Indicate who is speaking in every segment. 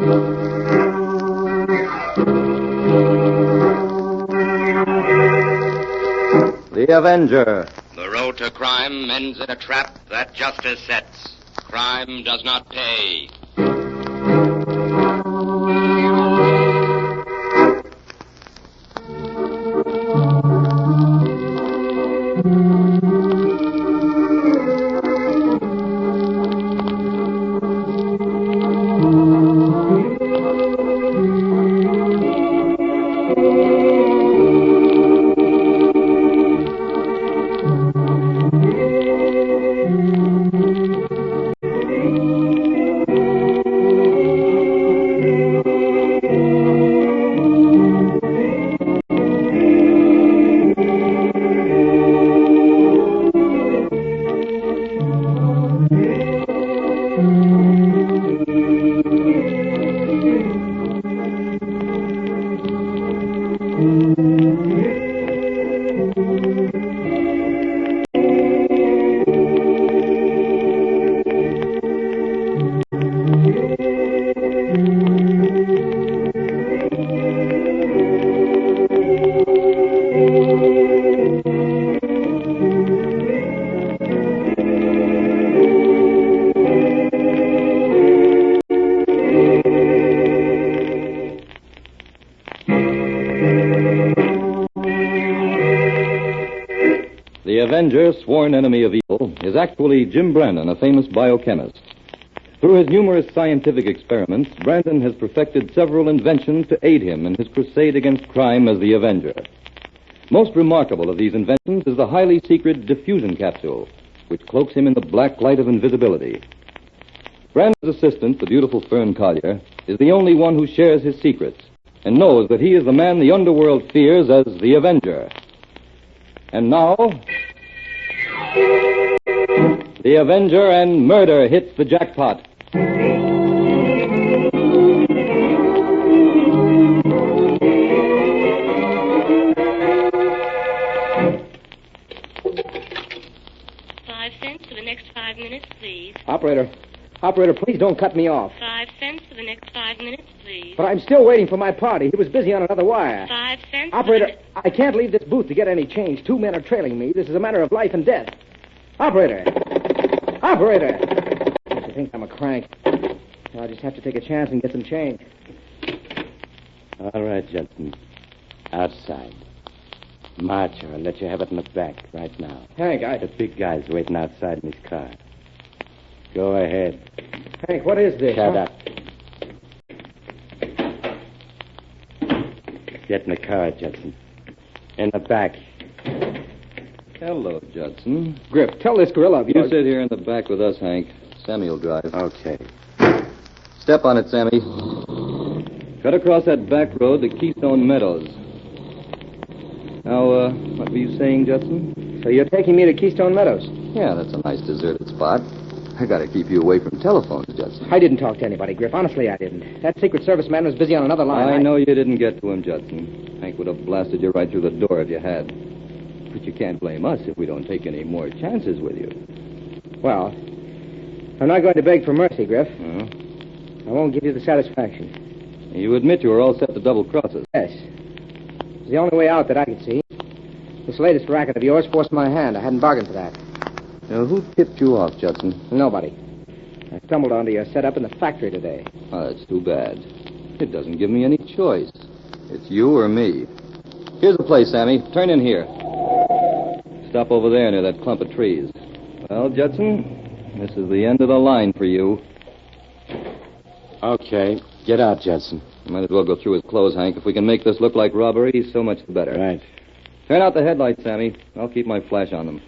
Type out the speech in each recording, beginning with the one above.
Speaker 1: The Avenger.
Speaker 2: The road to crime ends in a trap that justice sets. Crime does not pay.
Speaker 1: The Avenger, sworn enemy of evil, is actually Jim Brandon, a famous biochemist. Through his numerous scientific experiments, Brandon has perfected several inventions to aid him in his crusade against crime as the Avenger. Most remarkable of these inventions is the highly secret diffusion capsule, which cloaks him in the black light of invisibility. Brandon's assistant, the beautiful Fern Collier, is the only one who shares his secrets and knows that he is the man the underworld fears as the Avenger. And now, the Avenger and murder hits the jackpot.
Speaker 3: $0.05 for the next 5 minutes, please.
Speaker 4: Operator, please don't cut me off.
Speaker 3: 5 cents for the next 5 minutes, please.
Speaker 4: But I'm still waiting for my party. He was busy on another wire.
Speaker 3: 5 cents.
Speaker 4: Operator, I can't leave this booth to get any change. 2 men are trailing me. This is a matter of life and death. Operator! I think I'm a crank. I'll just have to take a chance and get some change.
Speaker 5: All right, Judson. Outside. March, or I'll let you have it in the back right now.
Speaker 4: Hank,
Speaker 5: The big guy's waiting outside in his car. Go ahead.
Speaker 4: Hank, what is this?
Speaker 5: Shut up. Get in the car, Judson. In the back.
Speaker 1: Hello, Judson.
Speaker 4: Grip, tell this gorilla of
Speaker 1: You
Speaker 4: yours.
Speaker 1: sit here in the back with us, Hank. Sammy will drive.
Speaker 5: Okay.
Speaker 1: Step on it, Sammy. Cut across that back road to Keystone Meadows. Now, what were you saying, Judson?
Speaker 4: So you're taking me to Keystone Meadows?
Speaker 1: Yeah, that's a nice deserted spot. I gotta keep you away from telephones, Judson.
Speaker 4: I didn't talk to anybody, Grip. Honestly, I didn't. That Secret Service man was busy on another line.
Speaker 1: I know you didn't get to him, Judson. Hank would have blasted you right through the door if you had. But you can't blame us if we don't take any more chances with you.
Speaker 4: Well, I'm not going to beg for mercy, Griff.
Speaker 1: Huh?
Speaker 4: I won't give you the satisfaction.
Speaker 1: You admit you were all set to double-cross us.
Speaker 4: Yes. It's the only way out that I could see. This latest racket of yours forced my hand. I hadn't bargained for that.
Speaker 1: Now, who tipped you off, Judson?
Speaker 4: Nobody. I stumbled onto your setup in the factory today.
Speaker 1: Oh, that's too bad. It doesn't give me any choice. It's you or me. Here's the place, Sammy. Turn in here. Stop over there near that clump of trees. Well, Judson, this is the end of the line for you.
Speaker 5: Okay. Get out, Judson.
Speaker 1: Might as well go through his clothes, Hank. If we can make this look like robbery, so much the better.
Speaker 5: Right.
Speaker 1: Turn out the headlights, Sammy. I'll keep my flash on them.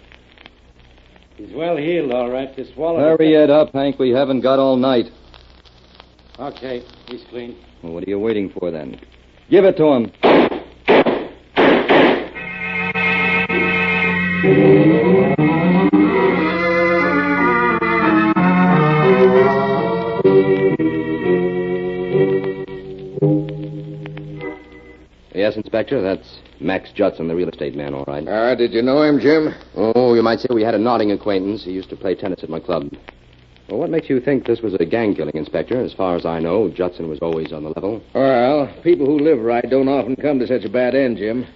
Speaker 5: He's well healed, all right. Just swallow
Speaker 1: Hurry it up, Hank. We haven't got all night.
Speaker 5: Okay. He's clean.
Speaker 1: Well, what are you waiting for, then? Give it to him. Yes, Inspector, that's Max Judson, the real estate man, all right.
Speaker 6: Did you know him, Jim?
Speaker 1: Oh, you might say we had a nodding acquaintance. He used to play tennis at my club.
Speaker 5: Well, what makes you think this was a gang killing, Inspector? As far as I know, Judson was always on the level.
Speaker 4: Well, people who live right don't often come to such a bad end, Jim.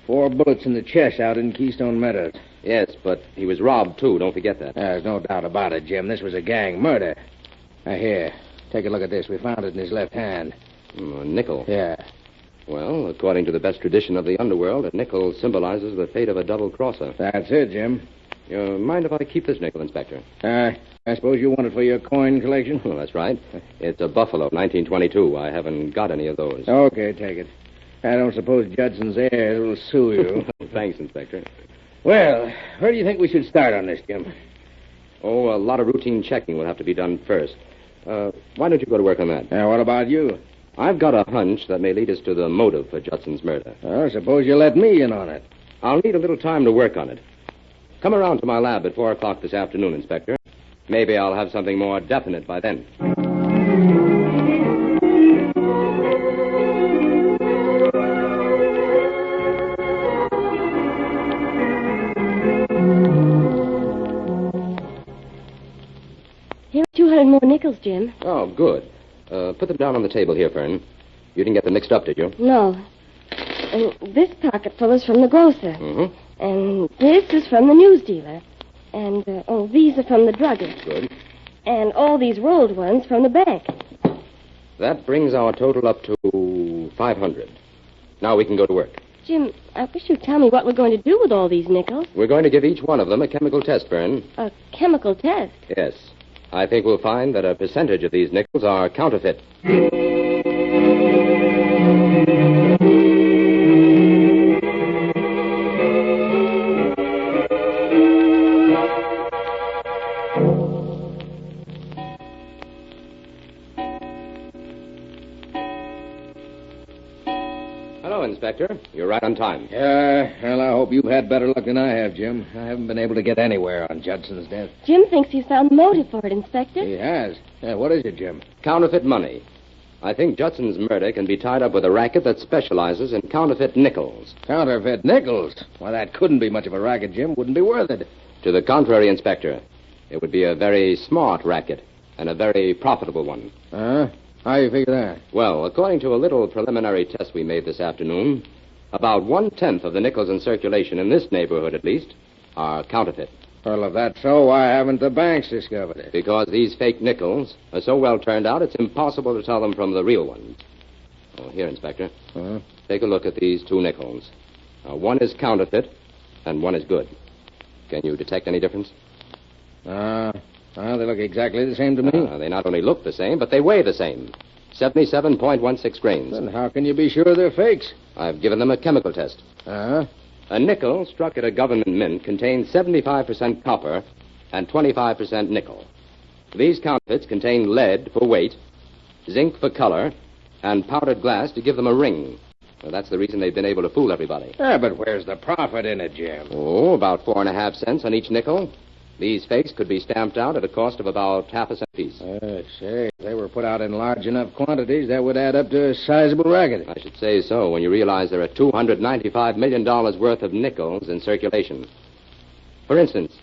Speaker 4: 4 bullets in the chest out in Keystone Meadows.
Speaker 5: Yes, but he was robbed, too. Don't forget that.
Speaker 4: There's no doubt about it, Jim. This was a gang murder. Now, here, take a look at this. We found it in his left hand.
Speaker 5: A nickel.
Speaker 4: Yeah.
Speaker 5: Well, according to the best tradition of the underworld, a nickel symbolizes the fate of a double-crosser.
Speaker 4: That's it, Jim.
Speaker 5: You mind if I keep this nickel, Inspector?
Speaker 4: I suppose you want it for your coin collection?
Speaker 5: Well, that's right. It's a Buffalo, 1922. I haven't got any of those.
Speaker 4: Okay, take it. I don't suppose Judson's heirs will sue you.
Speaker 5: Thanks, Inspector.
Speaker 4: Well, where do you think we should start on this, Jim?
Speaker 5: Oh, a lot of routine checking will have to be done first. Why don't you go to work on that?
Speaker 4: What about you?
Speaker 5: I've got a hunch that may lead us to the motive for Judson's murder.
Speaker 4: Well, suppose you let me in on it.
Speaker 5: I'll need a little time to work on it. Come around to my lab at 4 o'clock this afternoon, Inspector. Maybe I'll have something more definite by then.
Speaker 3: Here are 200 more nickels, Jim.
Speaker 5: Oh, good. Put them down on the table here, Fern. You didn't get them mixed up, did you?
Speaker 3: No. And this pocketful is from the grocer.
Speaker 5: Mm-hmm.
Speaker 3: And this is from the newsdealer. And, these are from the druggist.
Speaker 5: Good.
Speaker 3: And all these rolled ones from the bank.
Speaker 5: That brings our total up to 500. Now we can go to work.
Speaker 3: Jim, I wish you'd tell me what we're going to do with all these nickels.
Speaker 5: We're going to give each one of them a chemical test, Fern.
Speaker 3: A chemical test?
Speaker 5: Yes. I think we'll find that a percentage of these nickels are counterfeit. Hello, Inspector. You're right on time.
Speaker 4: Well, I hope you've had better luck than I have, Jim. I haven't been able to get anywhere on Judson's death.
Speaker 3: Jim thinks he's found the motive for it, Inspector.
Speaker 4: He has. What is it, Jim?
Speaker 5: Counterfeit money. I think Judson's murder can be tied up with a racket that specializes in counterfeit nickels.
Speaker 4: Counterfeit nickels? Why, that couldn't be much of a racket, Jim. Wouldn't be worth it.
Speaker 5: To the contrary, Inspector. It would be a very smart racket and a very profitable one.
Speaker 4: How do you figure that?
Speaker 5: Well, according to a little preliminary test we made this afternoon, about 1/10 of the nickels in circulation in this neighborhood, at least, are counterfeit.
Speaker 4: Well, if that's so, why haven't the banks discovered it?
Speaker 5: Because these fake nickels are so well turned out, it's impossible to tell them from the real ones. Oh, here, Inspector. Take a look at these 2 nickels. Now, one is counterfeit, and one is good. Can you detect any difference?
Speaker 4: They look exactly the same to me.
Speaker 5: They not only look the same, but they weigh the same. 77.16 grains.
Speaker 4: Then how can you be sure they're fakes?
Speaker 5: I've given them a chemical test. A nickel struck at a government mint contains 75% copper and 25% nickel. These counterfeits contain lead for weight, zinc for color, and powdered glass to give them a ring. Well, that's the reason they've been able to fool everybody.
Speaker 4: But where's the profit in it, Jim?
Speaker 5: Oh, about 4.5 cents on each nickel. These fakes could be stamped out at a cost of about half a cent apiece.
Speaker 4: Say, if they were put out in large enough quantities, that would add up to a sizable racket.
Speaker 5: I should say so when you realize there are $295 million worth of nickels in circulation. For instance,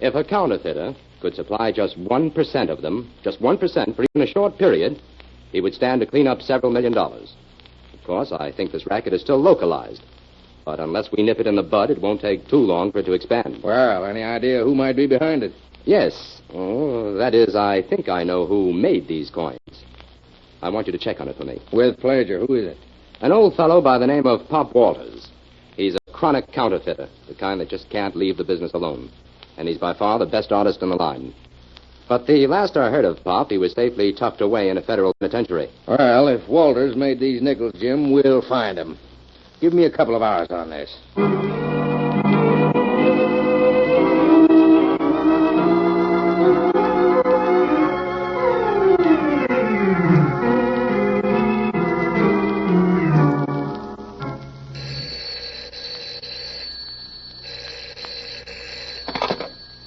Speaker 5: if a counterfeiter could supply just 1% of them, just 1% for even a short period, he would stand to clean up several $1 million. Of course, I think this racket is still localized. But unless we nip it in the bud, it won't take too long for it to expand.
Speaker 4: Well, any idea who might be behind it?
Speaker 5: Yes. Oh, that is, I think I know who made these coins. I want you to check on it for me.
Speaker 4: With pleasure. Who is it?
Speaker 5: An old fellow by the name of Pop Walters. He's a chronic counterfeiter, the kind that just can't leave the business alone. And he's by far the best artist in the line. But the last I heard of Pop, he was safely tucked away in a federal penitentiary.
Speaker 4: Well, if Walters made these nickels, Jim, we'll find him. Give me a couple of hours on this.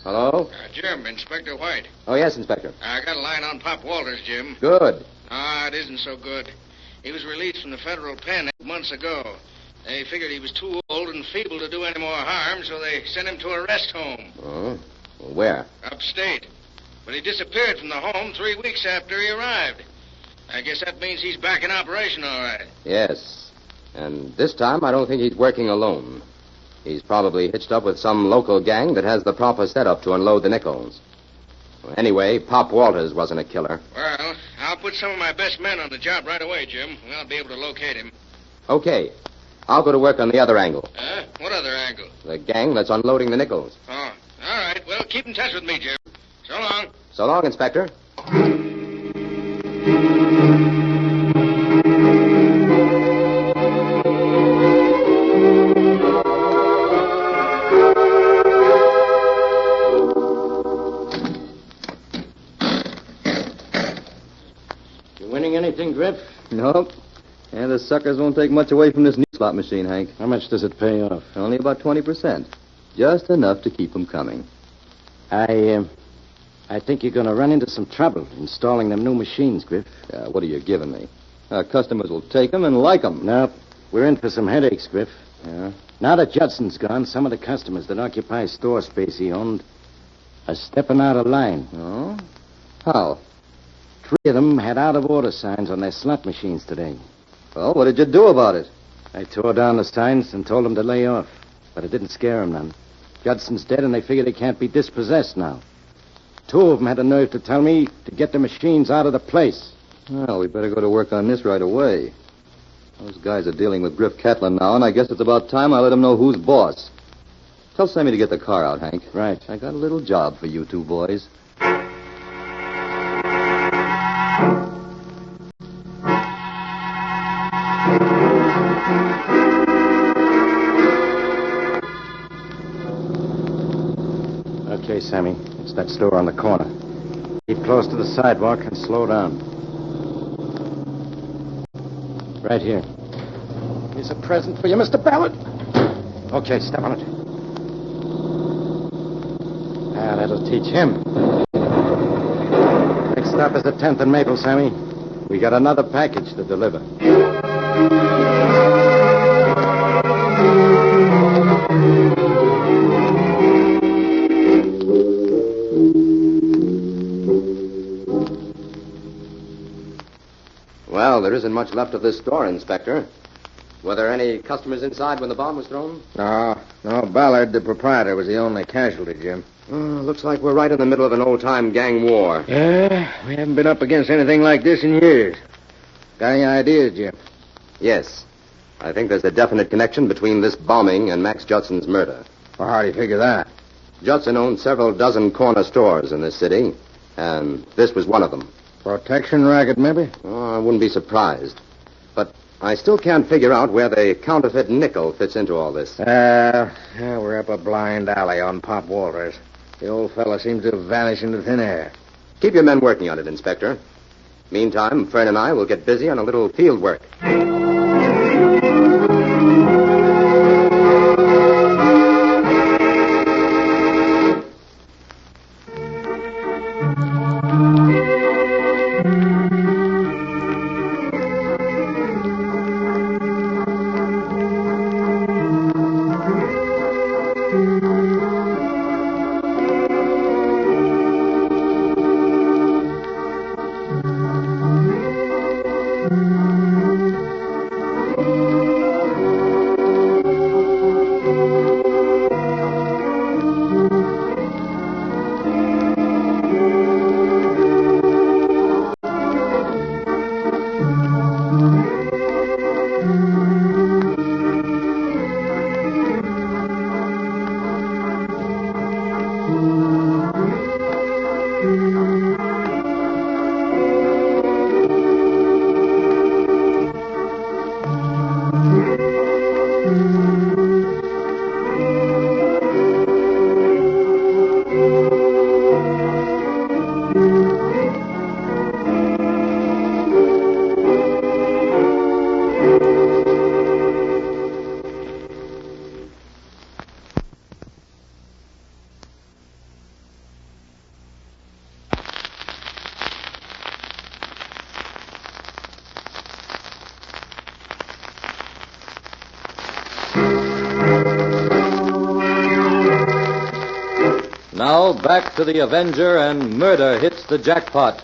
Speaker 5: Hello?
Speaker 6: Jim, Inspector White.
Speaker 5: Oh, yes, Inspector.
Speaker 6: I got a line on Pop Walters, Jim.
Speaker 5: Good.
Speaker 6: It isn't so good. He was released from the federal pen 8 months ago. They figured he was too old and feeble to do any more harm, so they sent him to a rest home.
Speaker 5: Oh? Where?
Speaker 6: Upstate. but he disappeared from the home 3 weeks after he arrived. I guess that means he's back in operation, all right.
Speaker 5: Yes. And this time, I don't think he's working alone. He's probably hitched up with some local gang that has the proper setup to unload the nickels. Anyway, Pop Walters wasn't a killer.
Speaker 6: Well, I'll put some of my best men on the job right away, Jim. We'll be able to locate him.
Speaker 5: Okay. I'll go to work on the other angle.
Speaker 6: What other angle?
Speaker 5: The gang that's unloading the nickels.
Speaker 6: Oh, all right. Well, keep in touch with me, Jim. So long.
Speaker 5: So long, Inspector.
Speaker 7: You winning anything, Griff?
Speaker 1: Nope. And the suckers won't take much away from this new slot machine, Hank.
Speaker 7: How much does it pay off?
Speaker 1: Only about 20%. Just enough to keep them coming.
Speaker 7: I think you're going to run into some trouble installing them new machines, Griff.
Speaker 1: What are you giving me? Our customers will take them and like them.
Speaker 7: Nope. We're in for some headaches, Griff.
Speaker 1: Yeah?
Speaker 7: Now that Judson's gone, some of the customers that occupy store space he owned are stepping out of line.
Speaker 1: Oh? How?
Speaker 7: 3 of them had out-of-order signs on their slot machines today.
Speaker 1: Well, what did you do about it?
Speaker 7: I tore down the signs and told them to lay off, but it didn't scare them none. Judson's dead, and they figured he can't be dispossessed now. 2 of them had the nerve to tell me to get the machines out of the place.
Speaker 1: Well, we better go to work on this right away. Those guys are dealing with Griff Catlin now, and I guess it's about time I let them know who's boss. Tell Sammy to get the car out, Hank.
Speaker 7: Right.
Speaker 1: I got a little job for you 2 boys.
Speaker 7: Okay, Sammy. It's that store on the corner. Keep close to the sidewalk and slow down. Right here. Here's a present for you, Mr. Ballard. Okay, step on it. That'll teach him. Next stop is the 10th and Maple, Sammy. We got another package to deliver.
Speaker 5: Well, there isn't much left of this store, Inspector. Were there any customers inside when the bomb was thrown?
Speaker 4: No, Ballard, the proprietor, was the only casualty, Jim.
Speaker 5: Looks like we're right in the middle of an old-time gang war.
Speaker 4: Yeah, we haven't been up against anything like this in years. Got any ideas, Jim?
Speaker 5: Yes. I think there's a definite connection between this bombing and Max Judson's murder.
Speaker 4: Well, how do you figure that?
Speaker 5: Judson owned several dozen corner stores in this city, and this was one of them.
Speaker 4: Protection racket, maybe?
Speaker 5: Oh, I wouldn't be surprised. But I still can't figure out where the counterfeit nickel fits into all this.
Speaker 4: We're up a blind alley on Pop Walters. The old fella seems to have vanished into thin air.
Speaker 5: Keep your men working on it, Inspector. Meantime, Fern and I will get busy on a little field work.
Speaker 1: Now back to the Avenger, and murder hits the jackpot.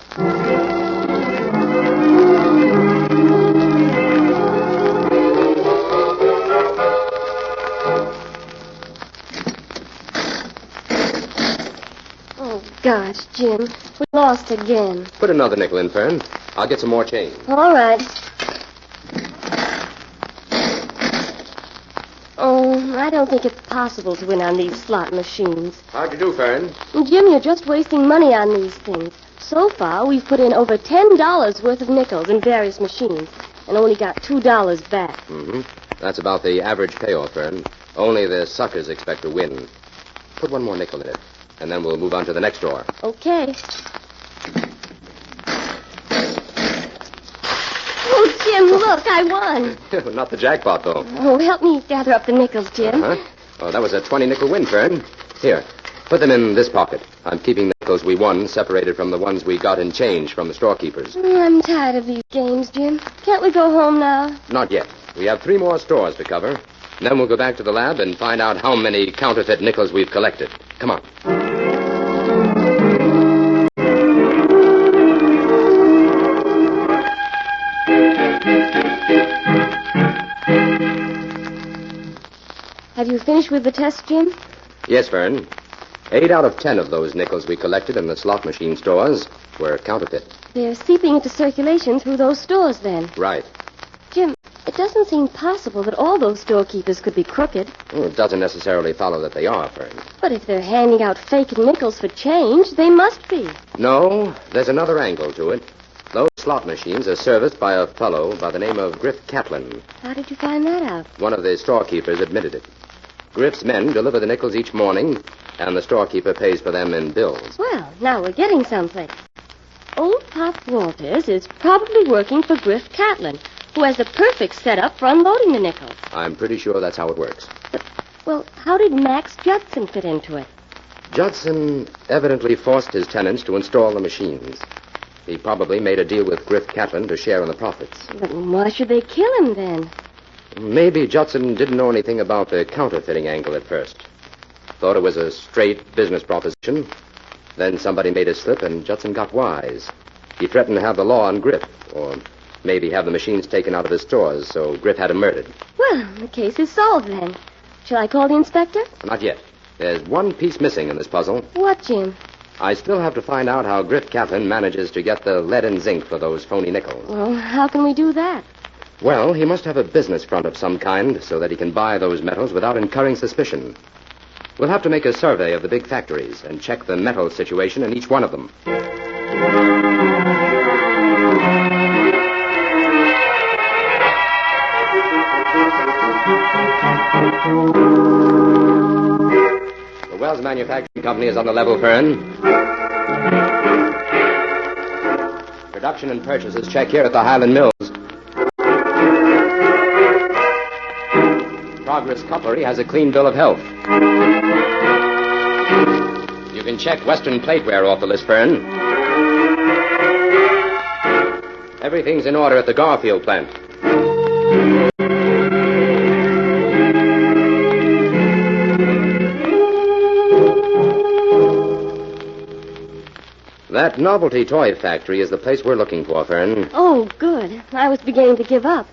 Speaker 3: Oh, gosh, Jim. We lost again.
Speaker 5: Put another nickel in, Fern. I'll get some more change.
Speaker 3: All right. Oh, I don't think it's possible to win on these slot machines.
Speaker 5: How'd you do, Fern?
Speaker 3: Jim, you're just wasting money on these things. So far, we've put in over $10 worth of nickels in various machines and only got $2 back.
Speaker 5: Mm-hmm. That's about the average payoff, Fern. Only the suckers expect to win. Put one more nickel in it, and then we'll move on to the next drawer.
Speaker 3: Okay. Oh, Jim, look, I won.
Speaker 5: Not the jackpot, though.
Speaker 3: Oh, help me gather up the nickels, Jim.
Speaker 5: Uh-huh. Oh, that was a 20-nickel win, Fern. Here, put them in this pocket. I'm keeping the nickels we won separated from the ones we got in change from the storekeepers.
Speaker 3: I'm tired of these games, Jim. Can't we go home now?
Speaker 5: Not yet. We have 3 more stores to cover. Then we'll go back to the lab and find out how many counterfeit nickels we've collected. Come on.
Speaker 3: Have you finished with the test, Jim?
Speaker 5: Yes, Fern. 8 out of 10 of those nickels we collected in the slot machine stores were counterfeit.
Speaker 3: They're seeping into circulation through those stores, then.
Speaker 5: Right.
Speaker 3: Jim, it doesn't seem possible that all those storekeepers could be crooked.
Speaker 5: Well, it doesn't necessarily follow that they are, Fern.
Speaker 3: But if they're handing out fake nickels for change, they must be.
Speaker 5: No, there's another angle to it. Those slot machines are serviced by a fellow by the name of Griff Catlin.
Speaker 3: How did you find that out?
Speaker 5: One of the storekeepers admitted it. Griff's men deliver the nickels each morning, and the storekeeper pays for them in bills.
Speaker 3: Well, now we're getting someplace. Old Pop Walters is probably working for Griff Catlin, who has the perfect setup for unloading the nickels.
Speaker 5: I'm pretty sure that's how it works.
Speaker 3: Well, how did Max Judson fit into it?
Speaker 5: Judson evidently forced his tenants to install the machines. He probably made a deal with Griff Catlin to share in the profits.
Speaker 3: But why should they kill him, then?
Speaker 5: Maybe Judson didn't know anything about the counterfeiting angle at first. Thought it was a straight business proposition. Then somebody made a slip, and Judson got wise. He threatened to have the law on Griff, or maybe have the machines taken out of his stores, so Griff had him murdered.
Speaker 3: Well, the case is solved, then. Shall I call the inspector?
Speaker 5: Not yet. There's one piece missing in this puzzle.
Speaker 3: What, Jim?
Speaker 5: I still have to find out how Griff Catlin manages to get the lead and zinc for those phony nickels.
Speaker 3: Well, how can we do that?
Speaker 5: Well, he must have a business front of some kind so that he can buy those metals without incurring suspicion. We'll have to make a survey of the big factories and check the metal situation in each one of them. The Wells Manufacturing Company is on the level, Fern. Production and purchases check here at the Highland Mills. Progress Cutlery has a clean bill of health. You can check Western Plateware off the list, Fern. Everything's in order at the Garfield plant. That novelty toy factory is the place we're looking for, Fern.
Speaker 3: Oh, good. I was beginning to give up.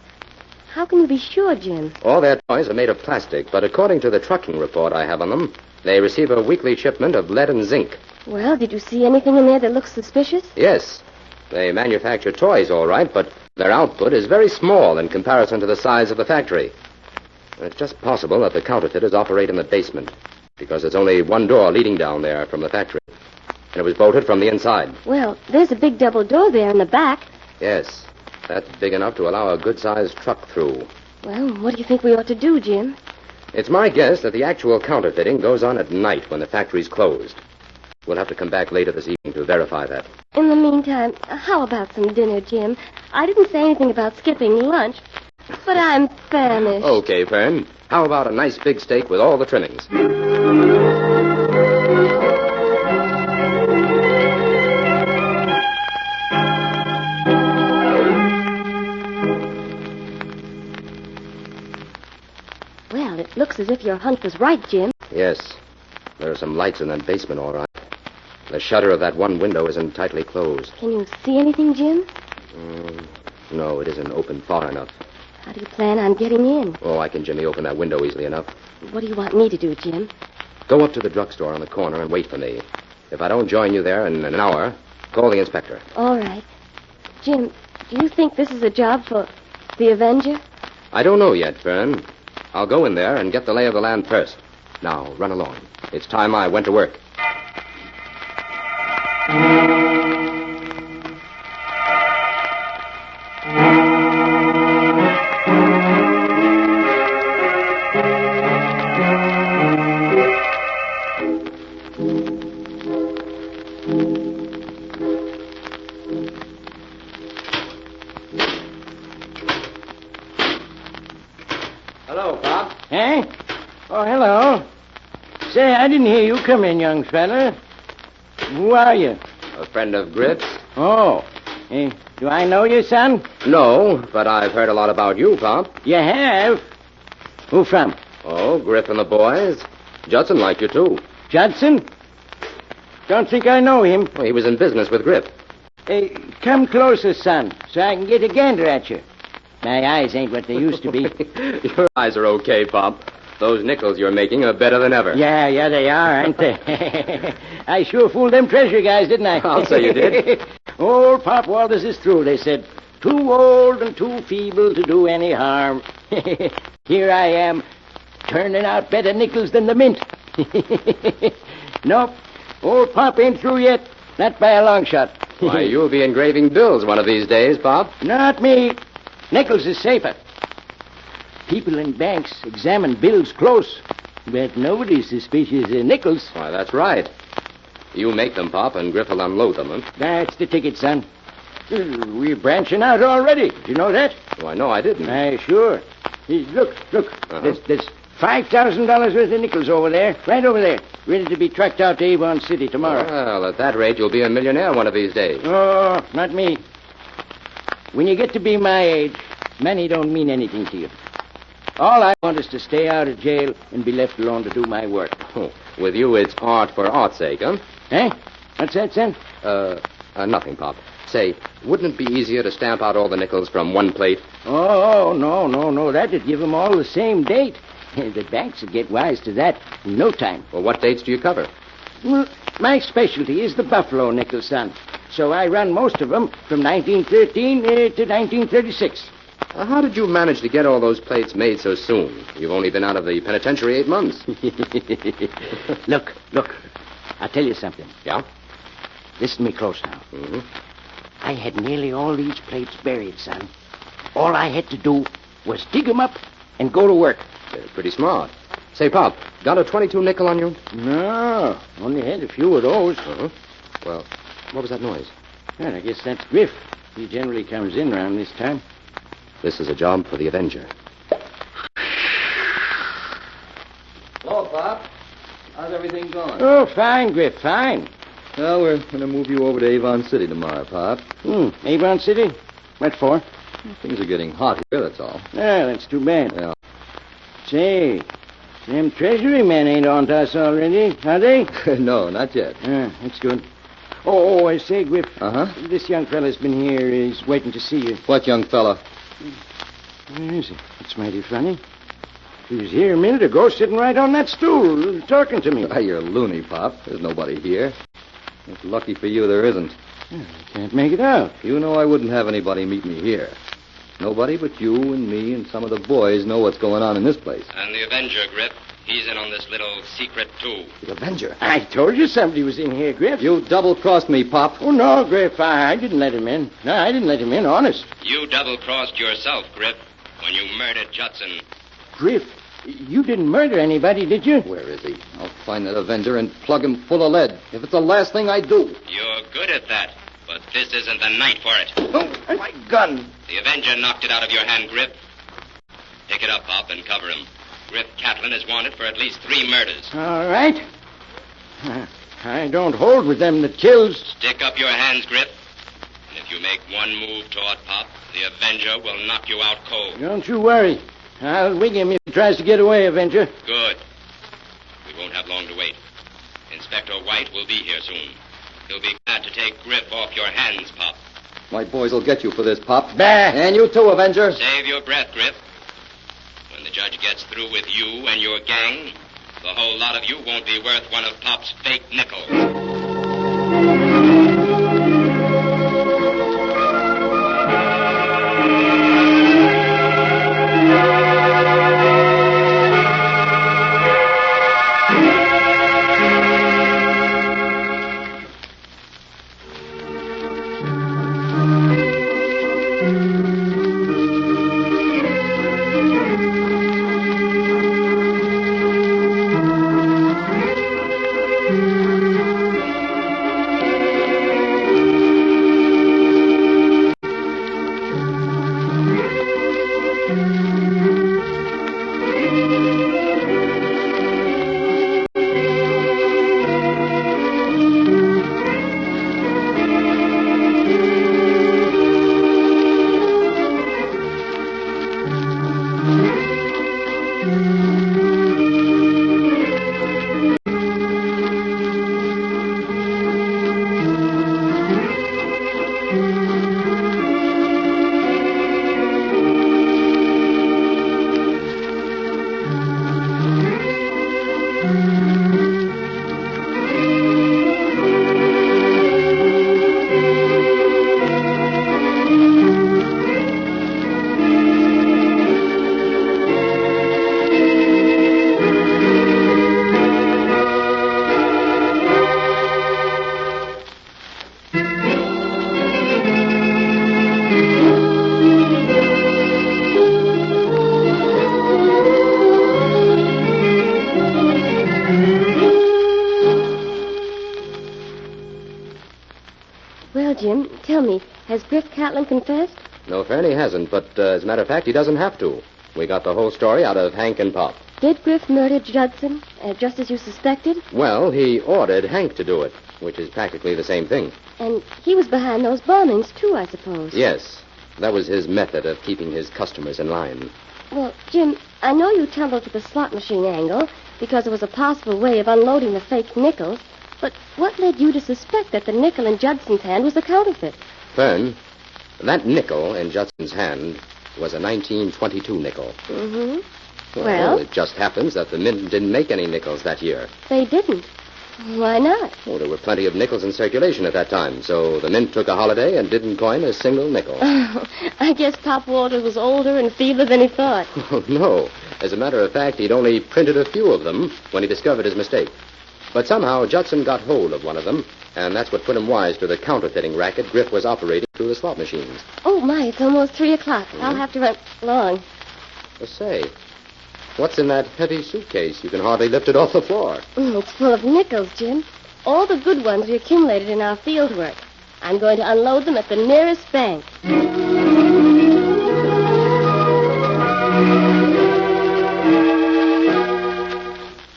Speaker 3: How can you be sure, Jim?
Speaker 5: All their toys are made of plastic, but according to the trucking report I have on them, they receive a weekly shipment of lead and zinc.
Speaker 3: Well, did you see anything in there that looks suspicious?
Speaker 5: Yes. They manufacture toys, all right, but their output is very small in comparison to the size of the factory. It's just possible that the counterfeiters operate in the basement, because there's only one door leading down there from the factory. And it was bolted from the inside.
Speaker 3: Well, there's a big double door there in the back.
Speaker 5: Yes. That's big enough to allow a good-sized truck through.
Speaker 3: Well, what do you think we ought to do, Jim?
Speaker 5: It's my guess that the actual counterfeiting goes on at night when the factory's closed. We'll have to come back later this evening to verify that.
Speaker 3: In the meantime, how about some dinner, Jim? I didn't say anything about skipping lunch, but I'm famished.
Speaker 5: Okay, Fern. How about a nice big steak with all the trimmings?
Speaker 3: Well, it looks as if your hunch was right, Jim.
Speaker 5: Yes. There are some lights in that basement, all right. The shutter of that one window isn't tightly closed.
Speaker 3: Can you see anything, Jim?
Speaker 5: No, it isn't open far enough.
Speaker 3: How do you plan on getting in?
Speaker 5: Oh, I can jimmy open that window easily enough.
Speaker 3: What do you want me to do, Jim?
Speaker 5: Go up to the drugstore on the corner and wait for me. If I don't join you there in an hour, call the inspector.
Speaker 3: All right. Jim, do you think this is a job for the Avenger?
Speaker 5: I don't know yet, Fern. I'll go in there and get the lay of the land first. Now, run along. It's time I went to work. Hello, Bob.
Speaker 8: Eh? Oh, hello. Say, I didn't hear you come in, young fella. Who are you?
Speaker 5: A friend of Griff's?
Speaker 8: Oh. Do I know you, son?
Speaker 5: No, but I've heard a lot about you, Pop.
Speaker 8: You have? Who from?
Speaker 5: Oh, Griff and the boys. Judson liked you, too.
Speaker 8: Judson? Don't think I know him.
Speaker 5: Well, he was in business with Griff.
Speaker 8: Hey, come closer, son, so I can get a gander at you. My eyes ain't what they used to be.
Speaker 5: Your eyes are okay, Pop. Those nickels you're making are better than ever.
Speaker 8: Yeah, they are, aren't they? I sure fooled them treasure guys, didn't I?
Speaker 5: I'll say you did.
Speaker 8: Old Pop Walters is through, they said. Too old and too feeble to do any harm. Here I am, turning out better nickels than the mint. Nope, old Pop ain't through yet. Not by a long shot.
Speaker 5: Why, you'll be engraving bills one of these days, Pop.
Speaker 8: Not me. Nickels is safer. People in banks examine bills close, but nobody's suspicious of nickels.
Speaker 5: Why, that's right. You make them, Pop, and Griff will unload them, huh?
Speaker 8: That's the ticket, son. We're branching out already. Did you know that?
Speaker 5: Why, no, I didn't.
Speaker 8: Aye, sure. Look.
Speaker 5: Uh-huh.
Speaker 8: There's $5,000 worth of nickels over there, right over there, ready to be trucked out to Avon City tomorrow.
Speaker 5: Well, at that rate, you'll be a millionaire one of these days.
Speaker 8: Oh, not me. When you get to be my age, money don't mean anything to you. All I want is to stay out of jail and be left alone to do my work.
Speaker 5: Oh, with you, it's art for art's sake, huh?
Speaker 8: Eh? What's that, son?
Speaker 5: Nothing, Pop. Say, wouldn't it be easier to stamp out all the nickels from one plate?
Speaker 8: Oh, no. That'd give them all the same date. The banks would get wise to that in no time.
Speaker 5: Well, what dates do you cover?
Speaker 8: Well, my specialty is the buffalo nickel, son. So I run most of them from 1913 to 1936.
Speaker 5: How did you manage to get all those plates made so soon? You've only been out of the penitentiary 8 months.
Speaker 8: Look. I'll tell you something.
Speaker 5: Yeah?
Speaker 8: Listen to me close now.
Speaker 5: Mm-hmm.
Speaker 8: I had nearly all these plates buried, son. All I had to do was dig them up and go to work.
Speaker 5: Pretty smart. Say, Pop, got a 22 nickel on you?
Speaker 8: No, only had a few of those.
Speaker 5: Uh-huh. Well, what was that noise?
Speaker 8: Well, I guess that's Griff. He generally comes in around this time.
Speaker 5: This is a job for the Avenger.
Speaker 1: Hello, Pop. How's everything going?
Speaker 8: Oh, fine, Griff, fine.
Speaker 1: Well, we're going to move you over to Avon City tomorrow, Pop.
Speaker 8: Avon City? What for?
Speaker 1: Things are getting hot here, that's all.
Speaker 8: Well, that's too bad.
Speaker 1: Yeah.
Speaker 8: Say, them Treasury men ain't on to us already, are they?
Speaker 1: No, not yet.
Speaker 8: That's good. Oh, I say, Griff.
Speaker 1: Uh-huh.
Speaker 8: This young fella's been here. He's waiting to see you.
Speaker 1: What young fella?
Speaker 8: Where is he? It's mighty funny. He was here a minute ago, sitting right on that stool, talking to me.
Speaker 1: Why, you're loony, Pop. There's nobody here. It's lucky for you there isn't.
Speaker 8: I can't make it out.
Speaker 1: You know I wouldn't have anybody meet me here. Nobody but you and me and some of the boys know what's going on in this place.
Speaker 2: And the Avenger, Griff. He's in on this little secret, too.
Speaker 1: The Avenger?
Speaker 8: I told you somebody was in here, Griff.
Speaker 1: You double-crossed me, Pop.
Speaker 8: Oh, no, Griff. I didn't let him in. No, I didn't let him in, honest.
Speaker 2: You double-crossed yourself, Griff, when you murdered Judson.
Speaker 8: Griff, you didn't murder anybody, did you?
Speaker 1: Where is he? I'll find that Avenger and plug him full of lead. If it's the last thing I do.
Speaker 2: You're good at that, but this isn't the night for it.
Speaker 8: Oh, my gun.
Speaker 2: The Avenger knocked it out of your hand, Griff. Pick it up, Pop, and cover him. Griff Catlin is wanted for at least 3 murders.
Speaker 8: All right. I don't hold with them that kills.
Speaker 2: Stick up your hands, Griff. And if you make one move toward Pop, the Avenger will knock you out cold.
Speaker 8: Don't you worry. I'll wing him if he tries to get away, Avenger.
Speaker 2: Good. We won't have long to wait. Inspector White will be here soon. He'll be glad to take Grip off your hands, Pop.
Speaker 1: My boys will get you for this, Pop.
Speaker 8: Bah!
Speaker 1: And you too, Avenger.
Speaker 2: Save your breath, Grip. When the judge gets through with you and your gang, the whole lot of you won't be worth one of Pop's fake nickels.
Speaker 3: Well, Jim, tell me, has Griff Catlin confessed?
Speaker 5: No, Fern, he hasn't, but as a matter of fact, he doesn't have to. We got the whole story out of Hank and Pop.
Speaker 3: Did Griff murder Judson, just as you suspected?
Speaker 5: Well, he ordered Hank to do it, which is practically the same thing.
Speaker 3: And he was behind those bombings, too, I suppose.
Speaker 5: Yes. That was his method of keeping his customers in line.
Speaker 3: Well, Jim, I know you tumbled to the slot machine angle because it was a possible way of unloading the fake nickels, but what led you to suspect that the nickel in Judson's hand was the counterfeit?
Speaker 5: Fern, that nickel in Judson's hand was a 1922 nickel.
Speaker 3: Mm-hmm.
Speaker 5: Well, it just happens that the mint didn't make any nickels that year.
Speaker 3: They didn't. Why not?
Speaker 5: Well, there were plenty of nickels in circulation at that time, so the mint took a holiday and didn't coin a single nickel.
Speaker 3: I guess Pop Walters was older and feebler than he thought.
Speaker 5: Oh, no. As a matter of fact, he'd only printed a few of them when he discovered his mistake. But somehow Judson got hold of one of them, and that's what put him wise to the counterfeiting racket Griff was operating through the slot machines.
Speaker 3: Oh, my, it's almost 3 o'clock. I'll have to run along.
Speaker 5: Say, what's in that heavy suitcase? You can hardly lift it off the floor.
Speaker 3: It's full of nickels, Jim. All the good ones we accumulated in our field work. I'm going to unload them at the nearest bank.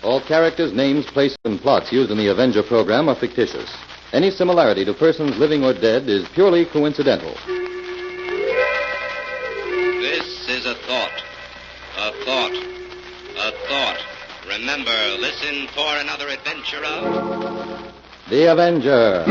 Speaker 1: All characters, names, places, and plots used in the Avenger program are fictitious. Any similarity to persons living or dead is purely coincidental.
Speaker 2: This is a thought. A thought. A thought. Remember, listen for another adventure of...
Speaker 1: The Avenger.